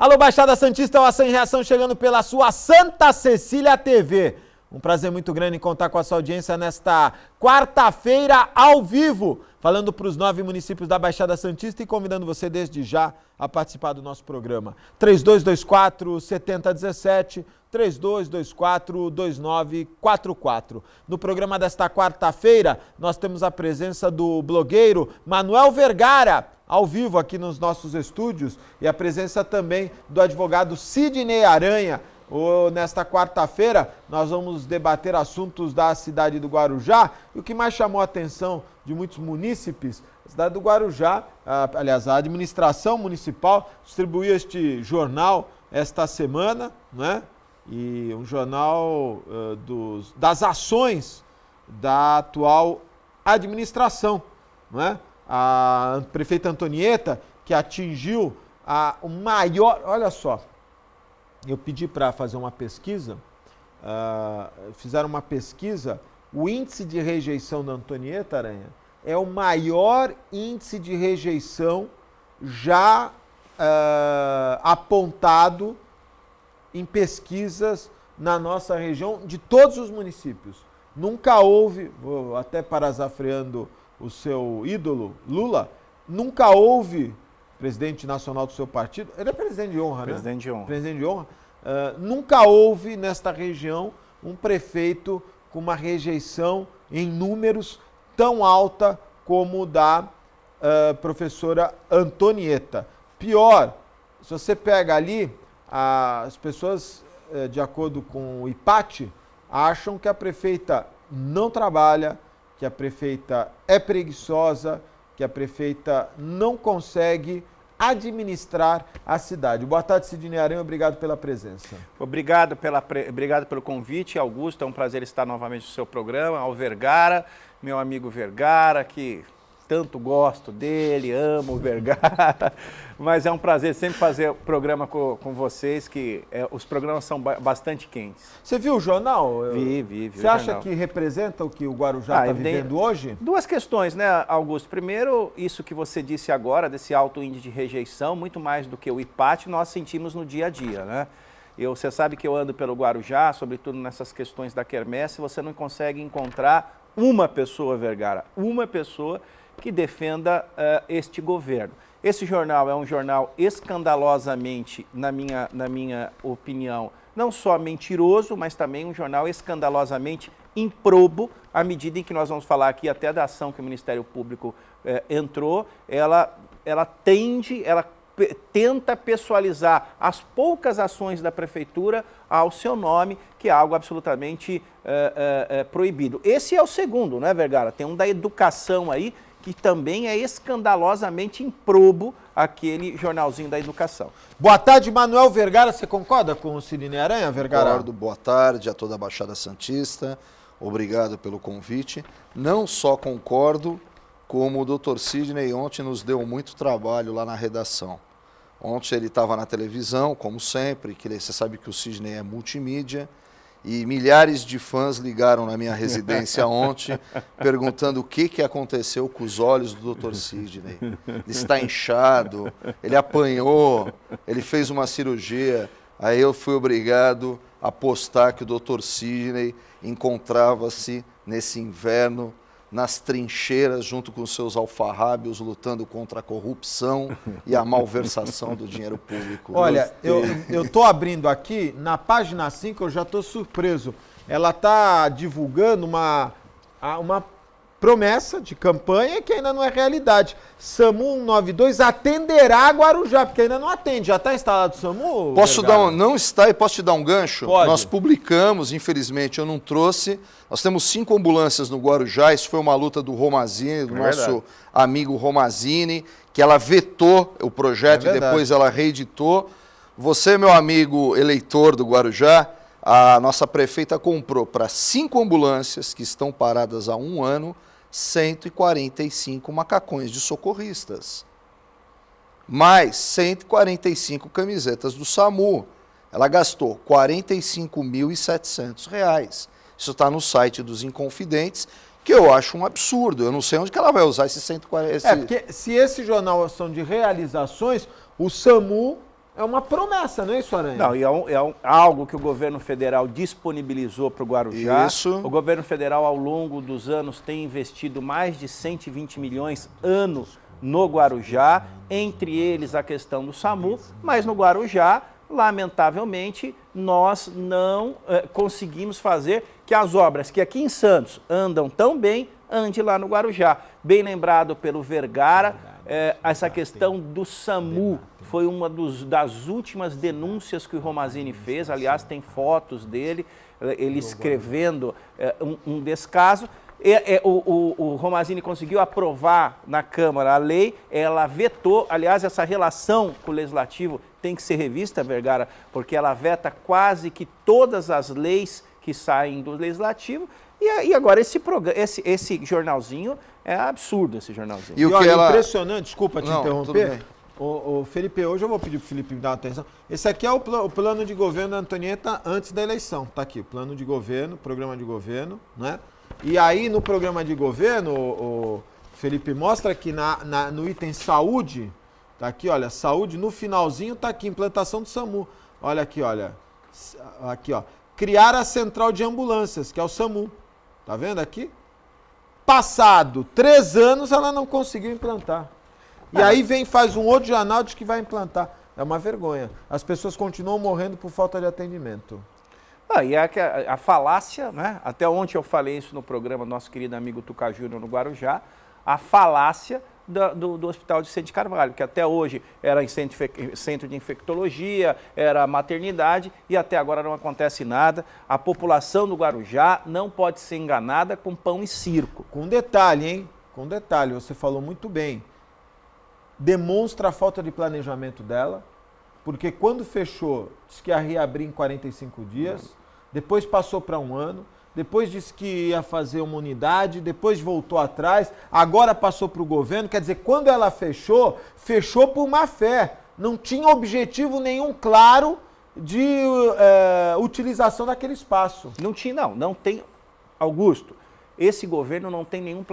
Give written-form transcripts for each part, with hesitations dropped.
Alô, Baixada Santista, o Ação em Reação chegando pela sua Santa Cecília TV. Um prazer muito grande em contar com a sua audiência nesta quarta-feira ao vivo, falando para os 9 municípios da Baixada Santista e convidando você desde já a participar do nosso programa. 3224-7017, 3224-2944. No programa desta quarta-feira, nós temos a presença do blogueiro Manuel Vergara, ao vivo aqui nos nossos estúdios, e a presença também do advogado Sidney Aranha. Nesta quarta-feira, nós vamos debater assuntos da cidade do Guarujá, e o que mais chamou a atenção de muitos munícipes, a cidade do Guarujá, aliás, a administração municipal distribuiu este jornal esta semana, né? E um jornal das ações da atual administração, né? A prefeita Antonieta, que atingiu o maior... Olha só, eu pedi para fazer uma pesquisa, fizeram uma pesquisa, o índice de rejeição da Antonieta Aranha é o maior índice de rejeição já apontado em pesquisas na nossa região de todos os municípios. Nunca houve, até parafraseando o seu ídolo, Lula, nunca houve, presidente nacional do seu partido, ele é presidente de honra, presidente né? De honra. Presidente de honra. Nunca houve nesta região um prefeito com uma rejeição em números tão alta como o da professora Antonieta. Pior, se você pega ali, as pessoas, de acordo com o IPAT, acham que a prefeita não trabalha, que a prefeita é preguiçosa, que a prefeita não consegue administrar a cidade. Boa tarde, Sidney Aranha, obrigado pela presença. Obrigado pelo convite, Augusto, é um prazer estar novamente no seu programa, ao Vergara, meu amigo Vergara, que tanto gosto dele, amo o Vergara, mas é um prazer sempre fazer o programa com vocês, que os programas são bastante quentes. Você viu o jornal? Vi Você acha que representa o que o Guarujá está vivendo hoje? Duas questões, né, Augusto? Primeiro, isso que você disse agora, desse alto índice de rejeição, muito mais do que o IPAT, nós sentimos no dia a dia, né? Você sabe que eu ando pelo Guarujá, sobretudo nessas questões da quermesse, você não consegue encontrar uma pessoa, Vergara, uma pessoa que defenda este governo. Esse jornal é um jornal escandalosamente, na minha opinião, não só mentiroso, mas também um jornal escandalosamente improbo, à medida em que nós vamos falar aqui até da ação que o Ministério Público entrou, ela tenta pessoalizar as poucas ações da Prefeitura ao seu nome, que é algo absolutamente proibido. Esse é o segundo, né, Vergara? Tem um da educação aí, que também é escandalosamente improbo, aquele jornalzinho da educação. Boa tarde, Manuel Vergara. Você concorda com o Sidney Aranha, Vergara? Concordo. Boa tarde a toda a Baixada Santista. Obrigado pelo convite. Não só concordo, como o Dr. Sidney ontem nos deu muito trabalho lá na redação. Ontem ele estava na televisão, como sempre, que você sabe que o Sidney é multimídia, e milhares de fãs ligaram na minha residência ontem, perguntando o que aconteceu com os olhos do Dr. Sidney. Ele está inchado, ele apanhou, ele fez uma cirurgia. Aí eu fui obrigado a postar que o Dr. Sidney encontrava-se nesse inverno nas trincheiras junto com seus alfarrábios, lutando contra a corrupção e a malversação do dinheiro público. Olha, eu estou abrindo aqui, na página 5 eu já estou surpreso. Ela está divulgando uma promessa de campanha que ainda não é realidade. SAMU 192 atenderá Guarujá, porque ainda não atende. Já está instalado o SAMU? Não está, e posso te dar um gancho? Pode. Nós publicamos, infelizmente eu não trouxe. Nós temos 5 ambulâncias no Guarujá. Isso foi uma luta do Romazini, do nosso amigo Romazini, que ela vetou o projeto e depois ela reeditou. Você, meu amigo eleitor do Guarujá, a nossa prefeita comprou para 5 ambulâncias que estão paradas há 1 ano, 145 macacões de socorristas, mais 145 camisetas do SAMU. Ela gastou R$ 45.700. Isso está no site dos Inconfidentes, que eu acho um absurdo. Eu não sei onde que ela vai usar esses 140... porque se esse jornal são de realizações, o SAMU é uma promessa, não é isso, Aranha? Não, e algo que o governo federal disponibilizou para o Guarujá. Isso. O governo federal, ao longo dos anos, tem investido mais de 120 milhões ano no Guarujá, entre eles a questão do SAMU, mas no Guarujá, lamentavelmente, nós não conseguimos fazer que as obras que aqui em Santos andam tão bem, ande lá no Guarujá. Bem lembrado pelo Vergara, essa questão do SAMU foi uma das últimas denúncias que o Romazini fez, aliás, tem fotos dele, ele escrevendo um descaso. O Romazini conseguiu aprovar na Câmara a lei, ela vetou, aliás, essa relação com o Legislativo tem que ser revista, Vergara, porque ela veta quase que todas as leis que saem do Legislativo, e agora esse jornalzinho, é absurdo esse jornalzinho. E olha, impressionante, desculpa te interromper, o Felipe, hoje eu vou pedir para o Felipe me dar uma atenção, esse aqui é o plano de governo da Antonieta antes da eleição, tá aqui, o plano de governo, programa de governo, né? E aí, no programa de governo, o Felipe mostra que no item saúde, tá aqui, olha, saúde, no finalzinho tá aqui, implantação do SAMU. Olha aqui, aqui, ó, criar a central de ambulâncias, que é o SAMU. Tá vendo aqui? Passado 3 anos, ela não conseguiu implantar. E aí faz um outro jornal de que vai implantar. É uma vergonha. As pessoas continuam morrendo por falta de atendimento. E a falácia, né? Até ontem eu falei isso no programa do nosso querido amigo Tuca Júnior no Guarujá, a falácia do Hospital de Vicente Carvalho, que até hoje era em centro de infectologia, era maternidade e até agora não acontece nada. A população do Guarujá não pode ser enganada com pão e circo. Com detalhe, hein? Com detalhe, você falou muito bem. Demonstra a falta de planejamento dela, porque quando fechou, disse que ia reabrir em 45 dias, depois passou para 1 ano, depois disse que ia fazer uma unidade, depois voltou atrás, agora passou para o governo. Quer dizer, quando ela fechou, fechou por má fé. Não tinha objetivo nenhum claro de utilização daquele espaço. Não tem, Augusto, esse governo não tem nenhum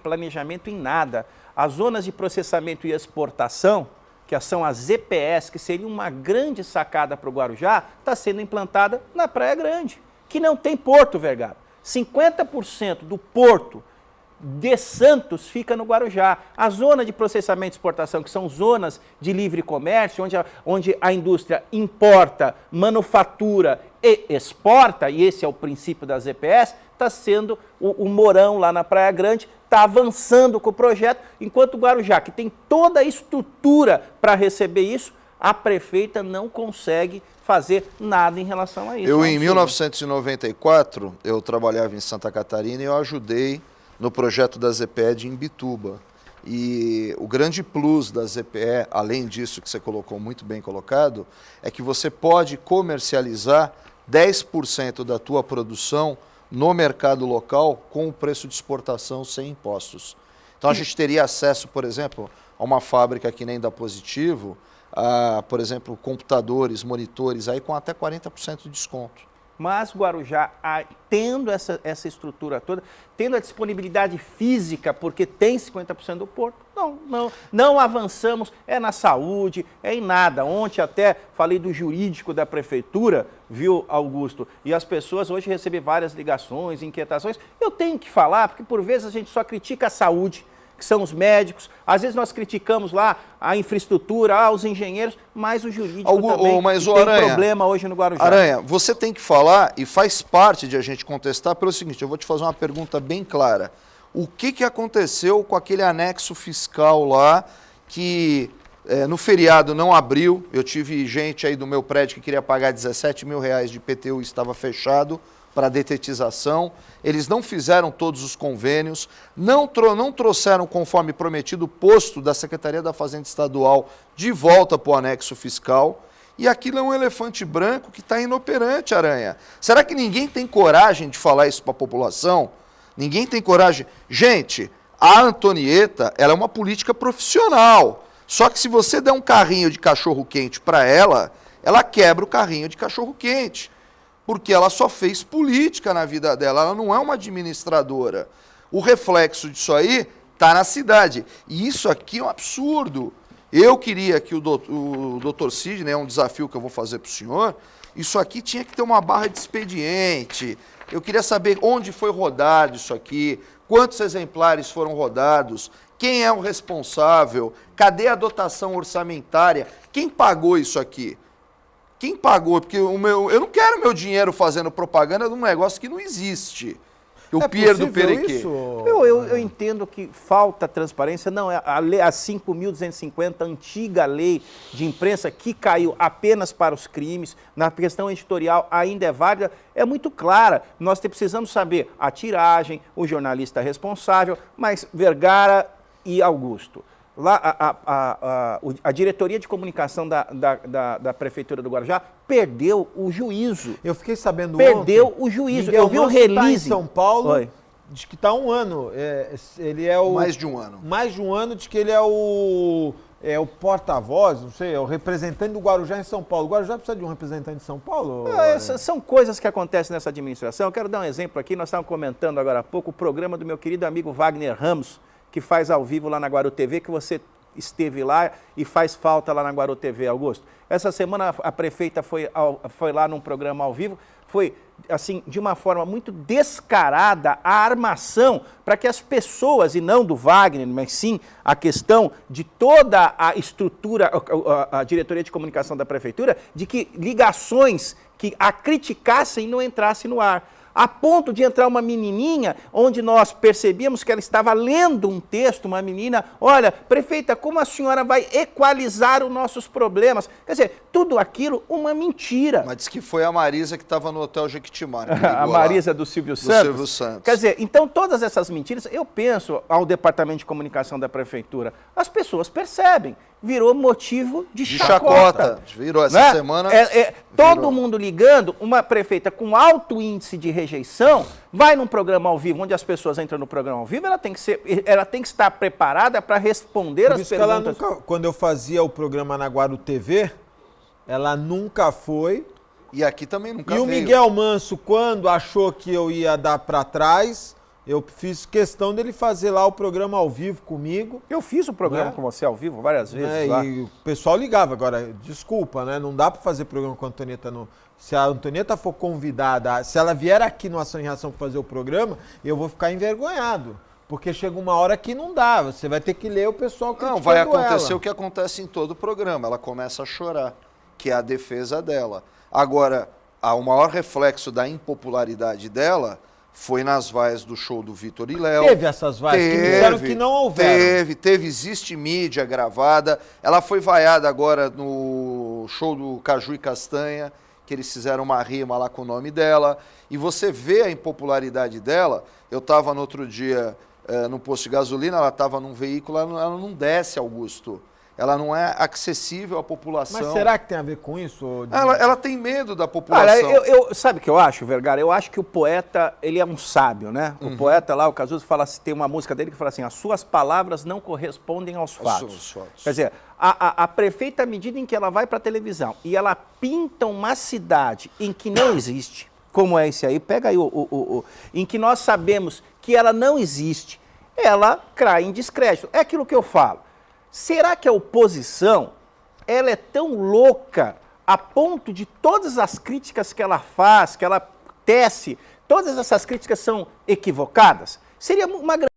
planejamento em nada. As zonas de processamento e exportação, que são as ZPS, que seria uma grande sacada para o Guarujá, está sendo implantada na Praia Grande, que não tem porto, Vergara. 50% do porto de Santos fica no Guarujá. A zona de processamento e exportação, que são zonas de livre comércio, onde a indústria importa, manufatura e exporta, e esse é o princípio da ZPS, está sendo o Mourão lá na Praia Grande, está avançando com o projeto, enquanto o Guarujá, que tem toda a estrutura para receber isso, a prefeita não consegue fazer nada em relação a isso. Em 1994, eu trabalhava em Santa Catarina e eu ajudei no projeto da ZPE de Imbituba. E o grande plus da ZPE, além disso que você colocou muito bem colocado, é que você pode comercializar 10% da tua produção no mercado local com o preço de exportação sem impostos. Então a gente teria acesso, por exemplo, a uma fábrica que nem da Positivo, a, por exemplo, computadores, monitores, aí com até 40% de desconto. Mas Guarujá, tendo essa estrutura toda, tendo a disponibilidade física, porque tem 50% do porto, não avançamos, é na saúde, é em nada. Ontem até falei do jurídico da prefeitura, viu, Augusto? E as pessoas hoje recebem várias ligações, inquietações. Eu tenho que falar, porque por vezes a gente só critica a saúde, que são os médicos, às vezes nós criticamos lá a infraestrutura, os engenheiros, mas o jurídico também tem problema hoje no Guarujá. Aranha, você tem que falar, e faz parte de a gente contestar, pelo seguinte, eu vou te fazer uma pergunta bem clara. O que aconteceu com aquele anexo fiscal lá, que no feriado não abriu? Eu tive gente aí do meu prédio que queria pagar 17 mil reais de IPTU e estava fechado para detetização, eles não fizeram todos os convênios, não trouxeram, conforme prometido, o posto da Secretaria da Fazenda Estadual de volta para o anexo fiscal, e aquilo é um elefante branco que está inoperante, Aranha. Será que ninguém tem coragem de falar isso para a população? Ninguém tem coragem? Gente, a Antonieta, ela é uma política profissional, só que se você der um carrinho de cachorro-quente para ela, ela quebra o carrinho de cachorro-quente. Porque ela só fez política na vida dela, ela não é uma administradora. O reflexo disso aí está na cidade. E isso aqui é um absurdo. Eu queria que o doutor Sidney, é um desafio que eu vou fazer para o senhor, isso aqui tinha que ter uma barra de expediente. Eu queria saber onde foi rodado isso aqui, quantos exemplares foram rodados, quem é o responsável, cadê a dotação orçamentária, quem pagou isso aqui? Quem pagou? Porque eu não quero meu dinheiro fazendo propaganda de um negócio que não existe. O Pier do Perequê. Eu entendo que falta transparência. Não, a 5.250, antiga lei de imprensa, que caiu apenas para os crimes, na questão editorial ainda é válida, é muito clara. Nós precisamos saber a tiragem, o jornalista responsável, mas Vergara e Augusto. Lá, a diretoria de comunicação da Prefeitura do Guarujá perdeu o juízo. Eu fiquei sabendo Perdeu ontem, o juízo. Miguel Eu vi o Manso release. tá em São Paulo, Oi. diz que está há 1 ano. Ele é o... Mais de um ano. Mais de um ano, diz que ele é o porta-voz, não sei, é o representante do Guarujá em São Paulo. O Guarujá precisa de um representante de São Paulo? São coisas que acontecem nessa administração. Eu quero dar um exemplo aqui. Nós estávamos comentando agora há pouco o programa do meu querido amigo Wagner Ramos, que faz ao vivo lá na Guaru TV, que você esteve lá e faz falta lá na Guaru TV, Augusto. Essa semana a prefeita foi lá num programa ao vivo, foi, assim, de uma forma muito descarada a armação para que as pessoas, e não do Wagner, mas sim a questão de toda a estrutura, a diretoria de comunicação da prefeitura, de que ligações que a criticassem não entrassem no ar. A ponto de entrar uma menininha, onde nós percebíamos que ela estava lendo um texto, uma menina, olha, prefeita, como a senhora vai equalizar os nossos problemas? Quer dizer, tudo aquilo uma mentira. Mas disse que foi a Marisa que estava no Hotel Jequitimar. A Marisa do Silvio Santos? Do Silvio Santos. Quer dizer, então todas essas mentiras, eu penso ao Departamento de Comunicação da Prefeitura, as pessoas percebem, virou motivo de chacota. Virou essa né? semana. Todo mundo ligando, uma prefeita com alto índice de rejeição, vai num programa ao vivo, onde as pessoas entram no programa ao vivo, ela tem que estar preparada para responder Por as isso que perguntas. ela nunca, quando eu fazia o programa na Guaru TV, ela nunca foi. E aqui também nunca veio. E o Miguel Manso, quando achou que eu ia dar para trás, eu fiz questão dele fazer lá o programa ao vivo comigo. Eu fiz o programa com você ao vivo várias vezes lá. E o pessoal ligava. Agora, desculpa, né? Não dá para fazer programa com a Antonieta. Se a Antonieta for convidada, se ela vier aqui no Ação e Reação para fazer o programa, eu vou ficar envergonhado. Porque chega uma hora que não dá. Você vai ter que ler o pessoal criticando Não, vai acontecer ela. o que acontece em todo o programa. Ela começa a chorar, que é a defesa dela. Agora, o maior reflexo da impopularidade dela foi nas vaias do show do Vitor e Léo. Teve essas vaias que disseram que não houveram. Existe mídia gravada. Ela foi vaiada agora no show do Caju e Castanha, que eles fizeram uma rima lá com o nome dela. E você vê a impopularidade dela. Eu estava no outro dia no posto de gasolina, ela estava num veículo, ela não desce, Augusto. Ela não é acessível à população. Mas será que tem a ver com isso? Ela tem medo da população. Olha, sabe o que eu acho, Vergara? Eu acho que o poeta, ele é um sábio, né? O poeta lá, o Cazuza, fala, tem uma música dele que fala assim, as suas palavras não correspondem aos fatos. Quer dizer, a prefeita, à medida em que ela vai para a televisão e ela pinta uma cidade em que não existe, como é esse aí, pega aí em que nós sabemos que ela não existe, ela cai em descrédito. É aquilo que eu falo. Será que a oposição, ela é tão louca a ponto de todas as críticas que ela faz, que ela tece, todas essas críticas são equivocadas? Seria uma grande